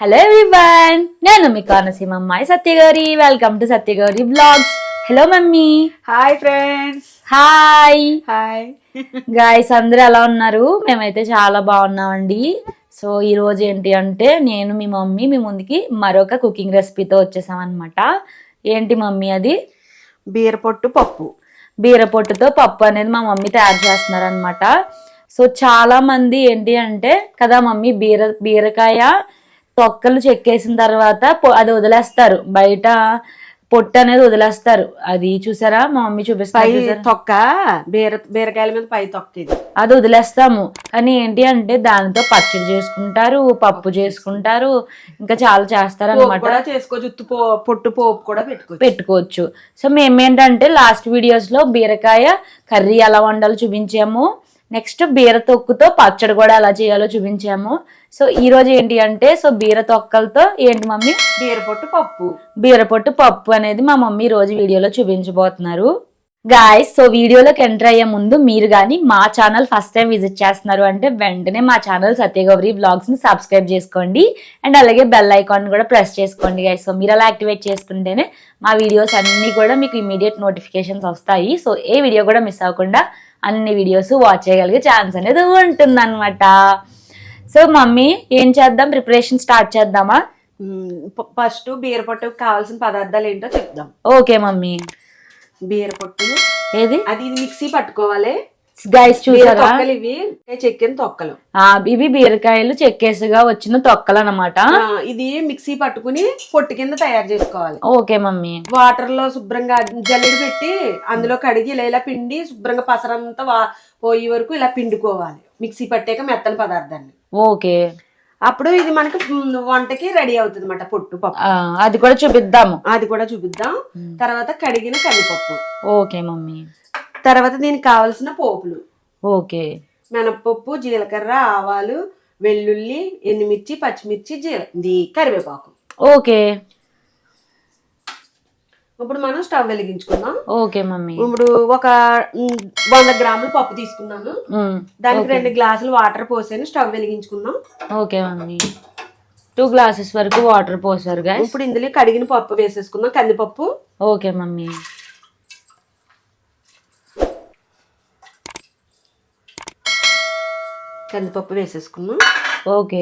Hello everyone, నేను మీ కోనసీమ అమ్మాయి Satyagauri. Welcome to Satyagauri blogs. Hello mummy. Hi friends. Hi hi guys, అందరూ ఎలా ఉన్నారు? మేమైతే చాలా బాగున్నామండి. సో ఈ రోజు ఏంటి అంటే నేను మీ మమ్మీ మీ ముందుకి మరొక కుకింగ్ రెసిపీతో వచ్చేసాం అనమాట. ఏంటి మమ్మీ అది? బీరపొట్టు పప్పు. బీరపొట్టుతో పప్పు అనేది మా మమ్మీ తయారు చేస్తున్నారు అనమాట. సో చాలా మంది ఏంటి అంటే కదా మమ్మీ, బీరకాయ తొక్కలు చెక్కేసిన తర్వాత అది వదిలేస్తారు, బయట పొట్టు అనేది వదిలేస్తారు. అది చూసారా మా మమ్మీ చూపిస్తారు, తొక్క బీరకాయల మీద పై తొక్క ఇది. అది వదిలేస్తాము. కానీ ఏంటి అంటే దానితో పచ్చడి చేసుకుంటారు, పప్పు చేసుకుంటారు, ఇంకా చాలా చేస్తారు అనమాట. చేసుకోవచ్చు, పొట్టు పోపు కూడా పెట్టుకోవచ్చు. సో మేమేంటంటే లాస్ట్ వీడియోస్ లో బీరకాయ కర్రీ ఎలా వండాలో చూపించాము, నెక్స్ట్ బీర తొక్కుతో పచ్చడి కూడా ఎలా చేయాలో చూపించాము. సో ఈ రోజు ఏంటి అంటే బీర తొక్కలతో ఏంటి మమ్మీ? బీరపొట్టు పప్పు అనేది మా మమ్మీ రోజు వీడియోలో చూపించబోతున్నారు. గాయస్, సో వీడియోలోకి ఎంటర్ అయ్యే ముందు మీరు కానీ మా ఛానల్ ఫస్ట్ టైం విజిట్ చేస్తున్నారు అంటే వెంటనే మా ఛానల్ సత్యగౌరి బ్లాగ్స్ ని సబ్స్క్రైబ్ చేసుకోండి అండ్ అలాగే బెల్ ఐకాన్ కూడా ప్రెస్ చేసుకోండి గాయస్. సో మీరు అలా యాక్టివేట్ చేసుకుంటేనే మా వీడియోస్ అన్ని కూడా మీకు ఇమీడియట్ నోటిఫికేషన్స్ వస్తాయి. సో ఏ వీడియో కూడా మిస్ అవ్వకుండా అన్ని వీడియోస్ వాచ్ చేయగలిగే ఛాన్స్ అనేది ఉంటుందన్నమాట. సో మమ్మీ ఏం చేద్దాం, ప్రిపరేషన్ స్టార్ట్ చేద్దామా? ఫస్ట్ బీరపొట్టుకు కావాల్సిన పదార్థాలు ఏంటో చెప్దాం. Okay mummy. బీరపొట్టు ఏది? అది మిక్సీ పట్టుకోవాలి గైస్. చూసారా ఇవి చెక్కిన తొక్కలు, ఇవి బీరకాయలు చెక్కేసిగా వచ్చిన తొక్కలు అన్నమాట. ఇది మిక్సీ పట్టుకుని పొట్టు కింద తయారు చేసుకోవాలి. Okay mummy. వాటర్ లో శుభ్రంగా జల్లెడ పెట్టి అందులో కడిగి ఇలా పిండి శుభ్రంగా పసరంతా పోయే వరకు ఇలా పిండుకోవాలి. మిక్సీ పట్టాక మెత్తని పదార్థాన్ని. ఓకే. అప్పుడు ఇది మనకి వంటకి రెడీ అవుతుంది అన్నమాట. పొట్టు పప్పు అది కూడా చూపిద్దాము. తర్వాత కడిగిన కందిపప్పు. Okay mummy. తర్వాత దీనికి కావలసిన పోపులు. ఓకే. మినపప్పు, జీలకర్ర, ఆవాలు, వెల్లుల్లి, ఎండుమిర్చి, పచ్చిమిర్చి, కరివేపాకు. ఓకే. ఇప్పుడు మనం స్టవ్ వెలిగించుకుందాం. Okay mummy. ఇప్పుడు ఒక 100 గ్రాములు పప్పు తీసుకున్నాను. దానికి 2 గ్లాసులు వాటర్ పోసాను. స్టవ్ వెలిగించుకుందాం. Okay mummy. 2 గ్లాసెస్ వరకు వాటర్ పోసారు గాయ్స్. ఇప్పుడు ఇందులో కడిగిన పప్పు వేసేసుకుందాం, కందిపప్పు. Okay mummy. కందిపప్పు వేసేసుకున్నాం. ఓకే.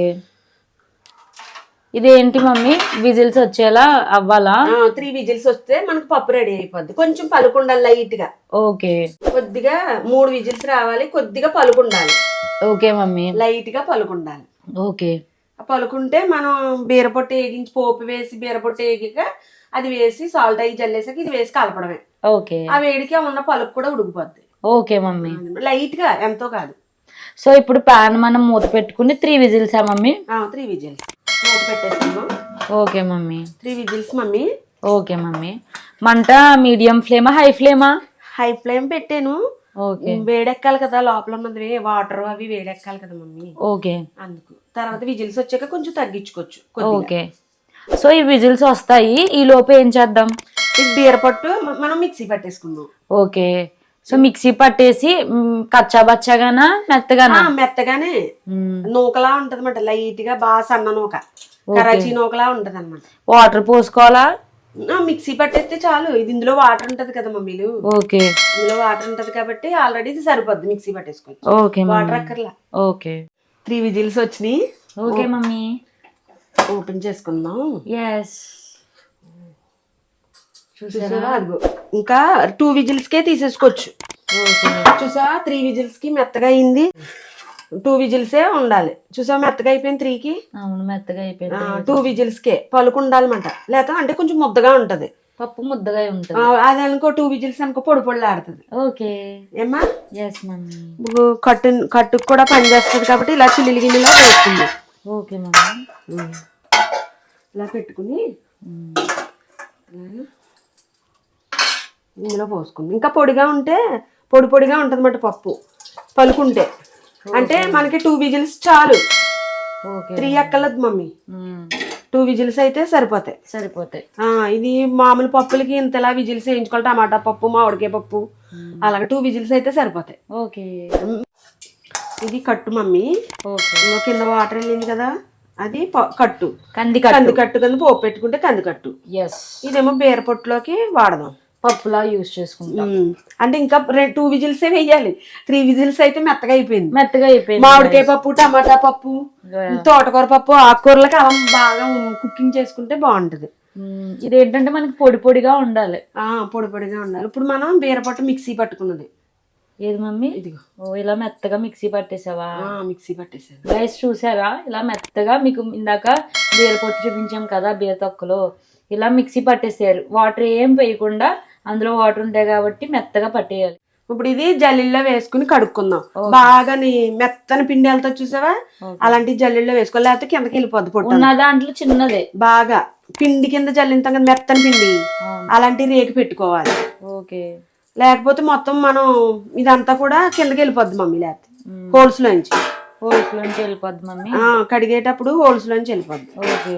ఇదేంటి మమ్మీ, విజిల్స్ వచ్చేలా అవ్వాలా? 3 విజిల్స్ వస్తే మనకు పప్పు రెడీ అయిపోద్ది. కొంచెం పలుకుండాలి లైట్ గా. ఓకే. కొద్దిగా 3 విజిల్స్ రావాలి, కొద్దిగా పలుకుండాలి. Okay mummy. లైట్ గా పలుకుండాలి. ఓకే. పలుకుంటే మనం బీరపొట్టు వేగించి పోపు వేసి బీరపొట్టు వేగిక అది వేసి సాల్ట్ అయ్యి జల్లేసాక ఇది వేసి కలపడమే. ఓకే. ఆ వేడికి ఉన్న పలుకు కూడా ఉడికిపోద్ది. Okay mummy. లైట్ గా, ఎంతో కాదు. సో ఇప్పుడు పాన్ మనం మూత పెట్టుకుని 3 విజిల్సా మమ్మీ? 3 విజిల్స్ మూత పెట్టేసుకుందాం. Okay mummy. 3 whistles mummy. Okay mummy. మంట మీడియం ఫ్లేమా హై ఫ్లేమా? హై ఫ్లేమ్ పెట్టాను. ఓకే. వేడెక్కాలి కదా, లోపల ఉన్నది వాటర్ అవి వేడెక్కాలి కదా మమ్మీ. ఓకే. అందుకు తర్వాత విజిల్స్ వచ్చాక కొంచెం తగ్గించుకోవచ్చు. ఓకే. సో ఈ విజిల్స్ వస్తాయి, ఈ లోపు ఏం చేద్దాం? ఇది బీరపట్టు మనం మిక్సీ పట్టేసుకుందాం. ఓకే. సో మిక్సీ పట్టేసి కచ్చా బచ్చాగానా మెత్తగానా? మెత్తగానే, నూకలా ఉంటది అన్నమాట. లైట్ గా బాగా సన్న నూక, కరాచీ నూకలా ఉంటది అన్నమాట. వాటర్ పోసుకోవాలా? మిక్సీ పట్టేస్తే చాలు. ఇది ఇందులో వాటర్ ఉంటది కదా మమ్మీలు. ఓకే. ఇందులో వాటర్ ఉంటది కాబట్టి ఆల్రెడీ ఇది సరిపోద్ది. మిక్సీ పట్టేసుకోవచ్చు. ఓకే. వాటర్ అక్కర్లా. ఓకే. 3 విజిల్స్ వచ్చినాయి. Okay mummy. ఓపెన్ చేసుకుందాం. ఎస్. చూసారా, ఇంకా 2 విజిల్స్ కే తీసేసుకోవచ్చు. చూసా 3 విజిల్స్ కి మెత్తగా అయింది. 2 విజిల్సే ఉండాలి. చూసా మెత్తగా అయిపోయింది 3 కి. అవును, మెత్తగా అయిపోయింది. 2 విజిల్స్ కే పలుకు ఉండాలన్నమాట. లేక అంటే కొంచెం ముద్దగా ఉంటది, పప్పు ముద్దగా ఉంటది. అది అనుకో 2 విజిల్స్ అనుకో పొడి పొడి ఆడుతుంది. ఓకే. ఏమ్మా? Yes mummy. కట్టుకు కూడా పని చేస్తుంది కాబట్టి ఇలా చిల్లి గిన్నెలో వేస్తుంది. Okay mummy. ఇలా పెట్టుకుని ఇందులో పోసుకుంది. ఇంకా పొడిగా ఉంటే పొడిగా ఉంటుంది అన్నమాట పప్పు పలుకుంటే. అంటే మనకి 2 విజిల్స్ చాలు. 3 అక్కర్లేదు మమ్మీ. 2 విజిల్స్ అయితే సరిపోతాయి. ఇది మామూలు పప్పులకి ఇంతలా విజిల్స్ వేయించుకోవాలి. టమాటా పప్పు, మామిడికాయ పప్పు అలాగే 2 విజిల్స్ అయితే సరిపోతాయి. ఓకే. ఇది కట్టు మమ్మీ. కింద వాటర్ వెళ్ళింది కదా, అది కట్టు కందికట్టు. కందికట్టు కింద పోపు పెట్టుకుంటే కందికట్టు. ఎస్. ఇదేమో బీరపొట్టులోకి వాడదాం, పప్పులా యూజ్ చేసుకుంటాం. అంటే ఇంకా 2 విజిల్సే వేయాలి. 3 విజిల్స్ అయితే మెత్తగా అయిపోయింది. మెత్తగా అయిపోయింది. మామిడికాయ పప్పు, టమాటా పప్పు, తోటకూర పప్పు, ఆకుకూరలకి అలా బాగా కుకింగ్ చేసుకుంటే బాగుంటది. ఇదేంటంటే మనకి పొడి పొడిగా ఉండాలి. పొడి పొడిగా ఉండాలి. ఇప్పుడు మనం బీరపొట్టు మిక్సీ పట్టుకున్నది. ఏది మమ్మీ? ఇదిగో. ఓ, ఇలా మెత్తగా మిక్సీ పట్టేసావా? మిక్సీ పట్టేసాను. గైస్ చూసారా, ఇలా మెత్తగా మీకు ఇందాక బీర పొట్టు చూపించాం కదా, బీర తొక్కలో ఇలా మిక్సీ పట్టేసారు. వాటర్ ఏం వేయకుండా, అందులో వాటర్ ఉంటాయి కాబట్టి మెత్తగా పట్టేయాలి. ఇప్పుడు ఇది జల్లీల్లో వేసుకుని కడుక్కుందాం. బాగా మెత్తని పిండి వెళ్తా చూసావా, అలాంటి జల్లీల్లో వేసుకోవాలి, లేకపోతే కిందకి వెళ్ళిపోద్ది పొట్టు. ఉన్న దాంట్లో చిన్నదే బాగా పిండి కింద జల్లింతాం కదా మెత్తని పిండి, అలాంటి రేకు పెట్టుకోవాలి. ఓకే. లేకపోతే మొత్తం మనం ఇదంతా కూడా కిందకి వెళ్ళిపోద్ది మమ్మీ, లేకపోతే హోల్స్ లోంచి వెళ్ళిపోద్ది మమ్మీ. కడిగేటప్పుడు హోల్స్ లోంచి వెళ్ళిపోద్ది. ఓకే.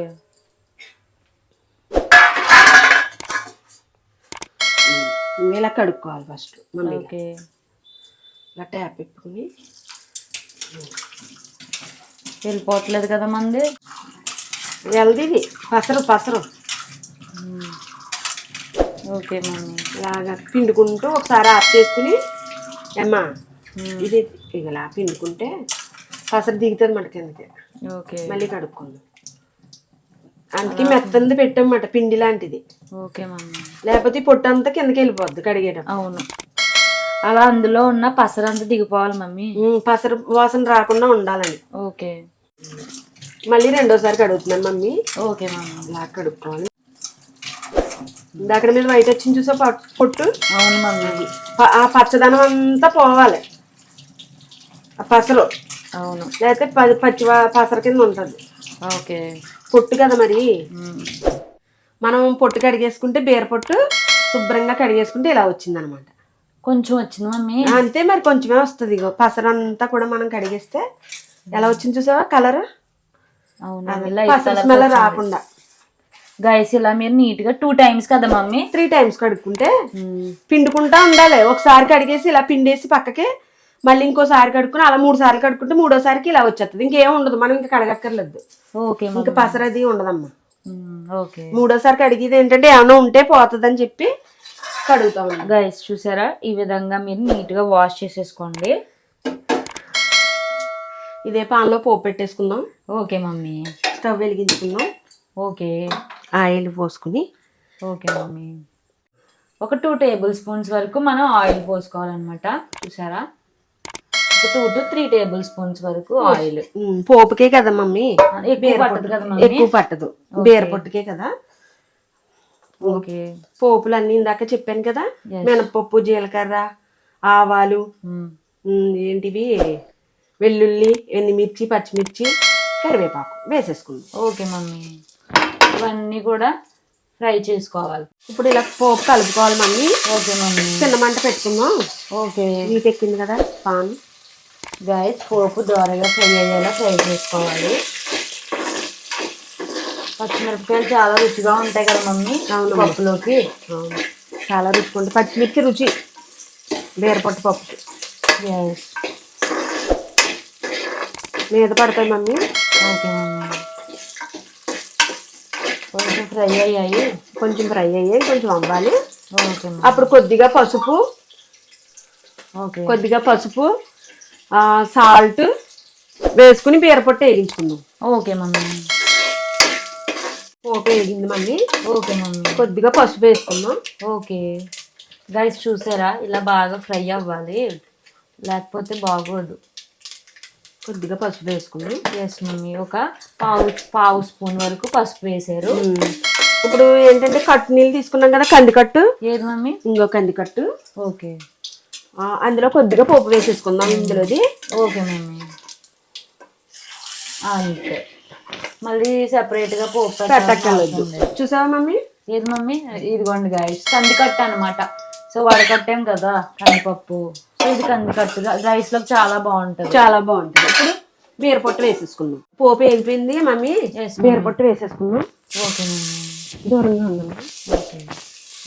ఇలా కడుక్కోవాలి ఫస్ట్ మమ్మీ. ఓకే. ఇలా ట్యాప్ పెట్టుకుని. వెళ్ళిపోవట్లేదు కదా మంది. వెళ్ది పసరు. Okay mummy. ఇలాగా పిండుకుంటూ ఒకసారి ఆఫ్ చేసుకుని అమ్మా ఇది ఇలా పిండుకుంటే పసరు దిగుతుంది మాట కిందకి. ఓకే. మళ్ళీ కడుక్కుందాం. అందుకే మెత్తంది పెట్టామన్నమాట, పిండి లాంటిది. Okay mummy. లేకపోతే ఈ పొట్టు అంతా కిందకి వెళ్ళిపోద్ది కడిగేటప్పుడు. అవును, అలా అందులో ఉన్న పసరంతా దిగిపోవాలి మమ్మీ. పసరు వాసన రాకుండా ఉండాలని. ఓకే. మళ్ళీ రెండోసారి కడుగుతున్నాను మమ్మీ. Okay mummy. ఇలా కడుక్కోవాలి. అక్కడ మీద వైట్ వచ్చింది చూసా పొట్టు. అవును మమ్మీ. ఆ పచ్చదనం అంతా పోవాలి ఆ పసరు. అవును. లేకపోతే పచ్చి పసరు కింద ఉంటుంది. ఓకే. పొట్టు కదా మరి. మనం పొట్టు కడిగేసుకుంటే బీర పొట్టు శుభ్రంగా కడిగేసుకుంటే ఇలా వచ్చింది అనమాట. కొంచెం వచ్చింది మమ్మీ. అంతే మరి, కొంచెమే వస్తుంది. ఇగో పసరు అంతా కూడా మనం కడిగేస్తే ఎలా వచ్చింది చూసావా కలర్. పసరు స్మెల్ రాకుండా. గైస్ ఇలా మీరు నీట్ గా 2 times కదా మమ్మీ? 3 times కడుక్కుంటే పిండుకుంటా ఉండాలి. ఒకసారి కడిగేసి ఇలా పిండేసి పక్కకి, మళ్ళీ ఇంకోసారి కడుక్కుని అలా 3 సార్లు కడుక్కుంటే మూడోసారికి ఇలా వచ్చేస్తుంది. ఇంకేం ఉండదు, మనం ఇంకా కడగక్కర్లేదు. ఓకే. ఇంకా పసరు అది ఉండదమ్మా. ఓకే. మూడోసారి కడిగేది ఏంటంటే ఏమైనా ఉంటే పోతుంది అని చెప్పి కడుగుతాం. గైస్ చూసారా, ఈ విధంగా మీరు నీట్ గా వాష్ చేసేసుకోండి. ఇదే పాన్లో పోపు పెట్టేసుకుందాం. Okay mummy. స్టవ్ వెలిగించుకుందాం. ఓకే. ఆయిల్ పోసుకుని. Okay mummy. ఒక 2 tablespoons వరకు మనం ఆయిల్ పోసుకోవాలన్నమాట. చూసారా, ఒక 2 to 3 tablespoons వరకు ఆయిల్. పోపుకే కదా మమ్మీ, ఎక్కువ పట్టదు కదా మమ్మీ? ఎక్కువ పట్టదు, బీర పొట్టుకే కదా. ఓకే. పోపులు అన్ని ఇందాక చెప్పాను కదా, మినపప్పు, జీలకర్ర, ఆవాలు, ఏంటివి వెల్లుల్లి, ఎండుమిర్చి, పచ్చిమిర్చి, కరివేపాకు వేసేసుకుందాం. Okay mummy. ఇవన్నీ కూడా ఫ్రై చేసుకోవాలి. ఇప్పుడు ఇలా పోపు కలుపుకోవాలి మమ్మీ. Okay mummy. చిన్న మంట పెట్టుకుందాం. ఓకే. వీటి ఎక్కింది కదా పాన్. గైస్ పోపు దోరగా ఫ్రై అయ్యేలా ఫ్రై చేసుకోవాలి. పచ్చిమిరపకాయలు చాలా రుచిగా ఉంటాయి కదా మమ్మీ పప్పులోకి. చాలా రుచిగా ఉంటాయి పచ్చిమిర్చి, రుచి బీరపొట్టు పప్పుకి. మీద పడతాయి మమ్మీ. Okay mummy. కొంచెం ఫ్రై అయ్యాయి, కొంచెం అవ్వాలి. ఓకే. అప్పుడు కొద్దిగా పసుపు, సాల్ట్ వేసుకుని బీరపొట్టు వేయించుకుందాం. Okay mummy. పోపు వేగింది మమ్మీ. Okay mummy. కొద్దిగా పసుపు వేసుకుందాం. ఓకే. గైస్ చూసారా, ఇలా బాగా ఫ్రై అవ్వాలి, లేకపోతే బాగోదు. కొద్దిగా పసుపు వేసుకున్నాం. Yes mummy. ఒక పావు స్పూన్ వరకు పసుపు వేసారు. ఇప్పుడు ఏంటంటే కట్టు నీళ్ళు తీసుకున్నాం కదా, కందికట్టు. ఏది మమ్మీ? ఇంకో కందికట్టు. ఓకే. అందులో కొద్దిగా పోపు వేసేసుకుందాం ఇందులోది. Okay mummy. అంతే, మళ్ళీ సెపరేట్ గా పోపు పెట్టక్కర్లేదు. చూసావా మమ్మీ? ఏది మమ్మీ? ఇదిగోండి గైస్, కందికట్టు అనమాట. సో వడకట్టాం కదా కందిపప్పు, సో ఇది కందికట్టు రైస్ లోకి చాలా బాగుంటుంది. ఇప్పుడు బీరపొట్టు వేసేసుకుందాం. పోపు వేగిపోయింది మమ్మీ, బీరపొట్టు వేసేసుకుందాం. Okay mummy. దూరంగా ఉందాం. ఓకే.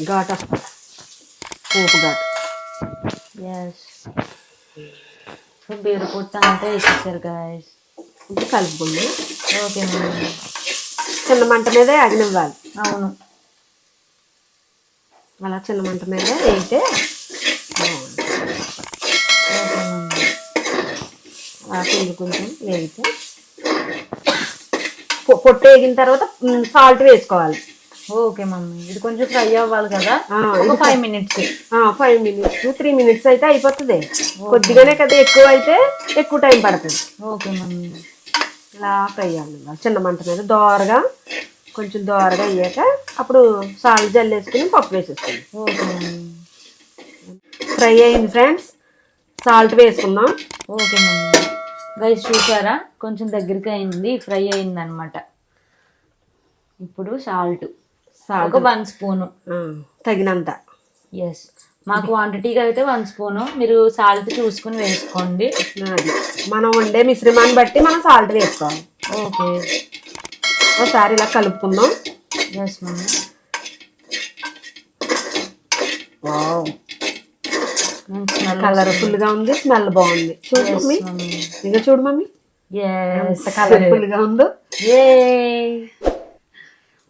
ఘాట్ వస్తుంది, పోపు ఘాట్. ఎస్. సో బీరపొట్టు అంతా వేసేసారు గైస్. ఇప్పుడు కలుపుకుందాం. Okay mummy. చిన్న మంట మీద ఆగనివ్వాలి. అవును, అలా చిన్న మంట మీద వేయితే బాగుంటుంది. Okay mummy. అలా కొంచెం వేగితే పొట్టు వేగిన తర్వాత సాల్ట్ వేసుకోవాలి. Okay mummy. ఇది కొంచెం ఫ్రై అవ్వాలి కదా, ఒక 5 minutes. 5 minutes 3 minutes అయితే అయిపోతుంది. కొద్దిగానే కదా, ఎక్కువ అయితే ఎక్కువ టైం పడుతుంది. Okay mummy. ఇలా ఫ్రై అవ్వాలి చిన్న మంట మీద దోరగా, కొంచెం దోరగా అయ్యాక అప్పుడు సాల్ట్ జల్లేసుకుని పప్పు వేసేస్తుంది. Okay mummy. ఫ్రై అయింది ఫ్రెండ్స్, సాల్ట్ వేసుకుందాం. Okay mummy. గైస్ చూసారా, కొంచెం దగ్గరికి అయింది, ఫ్రై అయింది అనమాట. ఇప్పుడు సాల్ట్ ఒక 1 spoon తగినంత. ఎస్, మా క్వాంటిటీకి అయితే 1 spoon. మీరు సాల్ట్ చూసుకుని వేసుకోండి. అది మనం వండే మిశ్రమాన్ని బట్టి మనం సాల్ట్ వేసుకోవాలి. ఓకే, ఒకసారి ఇలా కలుపుకుందాం. Yes mummy. కలర్ఫుల్ గా ఉంది, స్మెల్ బాగుంది. చూడు మమ్మీ, ఇంకా చూడు మమ్మీ, ఎంత కలర్ఫుల్ గా ఉందో.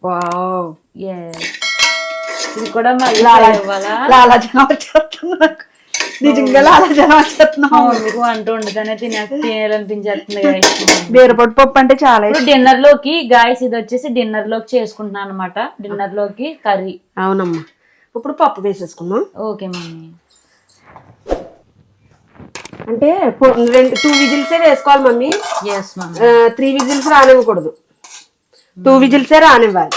వావ్, ఇది కూడా మళ్ళీ లాలాజలం వచ్చేస్తున్నా, నిజంగా లాలాజలం వచ్చేస్తున్నా. మీకు వంట వండుతానే తినాలనిపించేస్తుంది. బీరపొట్టు పప్పు అంటే చాలా. డిన్నర్ లోకి గాయస్, ఇది వచ్చేసి డిన్నర్ లోకి చేసుకుంటున్నాను అనమాట. డిన్నర్ లోకి కర్రీ. అవునమ్మా. ఇప్పుడు పప్పు వేసేసుకుందాం. Okay mummy. అంటే 2 విజిల్సే వేసుకోవాలి మమ్మీ. Yes mummy. 3 విజిల్స్ రానివ్వకూడదు, 2 విజిల్సే రానివ్వాలి.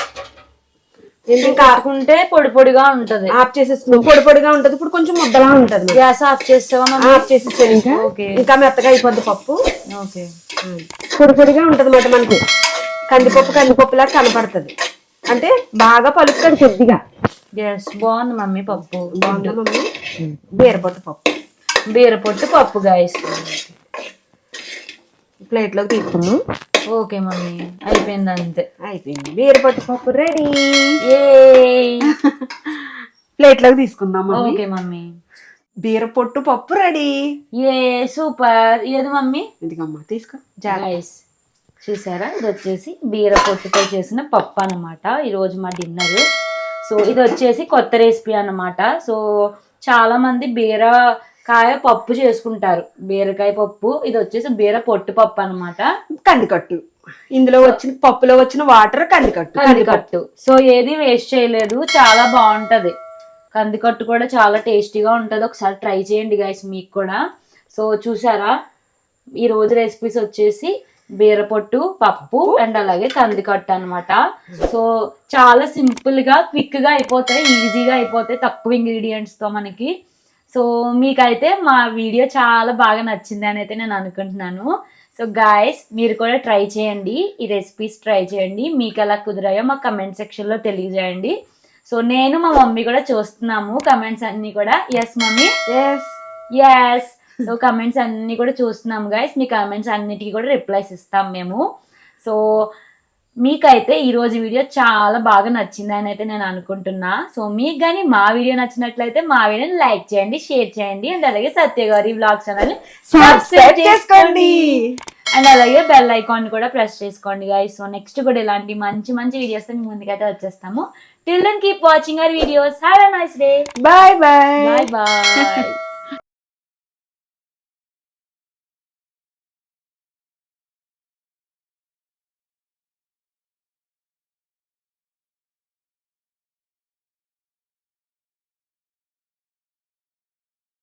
కాకుంటే పొడి పొడిగా ఉంటది. ఆఫ్ చేసేసుకున్నాం, పొడి పొడిగా ఉంటది. ఇప్పుడు కొంచెం ముద్దలా ఉంటది. గ్యాస్ ఆఫ్ చేస్తావా? ఆఫ్ చేసేసాను. ఇంకా మెత్తగా అయిపోద్ది పప్పు. ఓకే, పొడి పొడిగా ఉంటది అన్నమాట. మనకి కందిపప్పులా కనపడుతుంది. అంటే బాగా పలుకుతుంది కొద్దిగా. బాగుంది మమ్మీ పప్పు. బాగుందా మమ్మీ? బీరపొట్టు పప్పు. బీరపొట్టు పప్పు గాయస్. ప్లేట్ లోకి తీసుకున్నాం. ఓకే మమ్మీ, అయిపోయింది. అంతే, అయిపోయింది. బీరపొట్టు పప్పు రెడీ. ప్లేట్ లోకి తీసుకుందాం. Okay mummy. బీరపొట్టు పప్పు రెడీ. సూపర్. ఏది మమ్మీ? ఇదిగమ్మా, తీసుకో. గాయస్ చూసారా, ఇది వచ్చేసి బీరపొట్టుతో చేసిన పప్పు అనమాట. ఈరోజు మా డిన్నర్. సో ఇది వచ్చేసి కొత్త రెసిపీ అన్నమాట. సో చాలా మంది బీరకాయ పప్పు చేసుకుంటారు, బీరకాయ పప్పు. ఇది వచ్చేసి బీర పొట్టు పప్పు అనమాట. కందికట్టు, ఇందులో వచ్చిన పప్పులో వచ్చిన వాటర్ కందికట్టు. సో ఏది వేస్ట్ చేయలేదు, చాలా బాగుంటది. కందికట్టు కూడా చాలా టేస్టీగా ఉంటది. ఒకసారి ట్రై చేయండి గైస్ మీకు కూడా. సో చూసారా, ఈ రోజు రెసిపీస్ వచ్చేసి బీరపొట్టు పప్పు అండ్ అలాగే కందికట్టు అనమాట. సో చాలా సింపుల్ గా, క్విక్ గా అయిపోతాయి, ఈజీగా అయిపోతాయి, తక్కువ ఇంగ్రీడియంట్స్ తో మనకి. సో మీకైతే మా వీడియో చాలా బాగా నచ్చింది అని అయితే నేను అనుకుంటున్నాను. సో గాయస్, మీరు కూడా ట్రై చేయండి, ఈ రెసిపీస్ ట్రై చేయండి. మీకు ఎలా కుదిరాయో మా కమెంట్ సెక్షన్ లో తెలియజేయండి. సో నేను మా మమ్మీ కూడా చూస్తున్నాము కమెంట్స్ అన్ని కూడా. Yes mummy, yes. So comments అన్ని కూడా చూస్తున్నాము గైస్. మీ కమెంట్స్ అన్నిటికీ కూడా రిప్లైస్ ఇస్తాం మేము. సో మీకైతే ఈరోజు వీడియో చాలా బాగా నచ్చింది అని అయితే నేను అనుకుంటున్నా. సో మీకు కానీ మా వీడియో నచ్చినట్లయితే మా వీడియోని లైక్ చేయండి, షేర్ చేయండి అండ్ అలాగే సత్యగారి వ్లాగ్ ఛానల్ సబ్స్క్రైబ్ చేసుకోండి అండ్ అలాగే బెల్ ఐకాన్ కూడా ప్రెస్ చేసుకోండి గైస్. సో నెక్స్ట్ కూడా ఇలాంటి మంచి మంచి వీడియోస్ మీ ముందుకైతే వచ్చేస్తాము. Till then keep watching our videos. Have a nice day. Bye bye. Bye bye.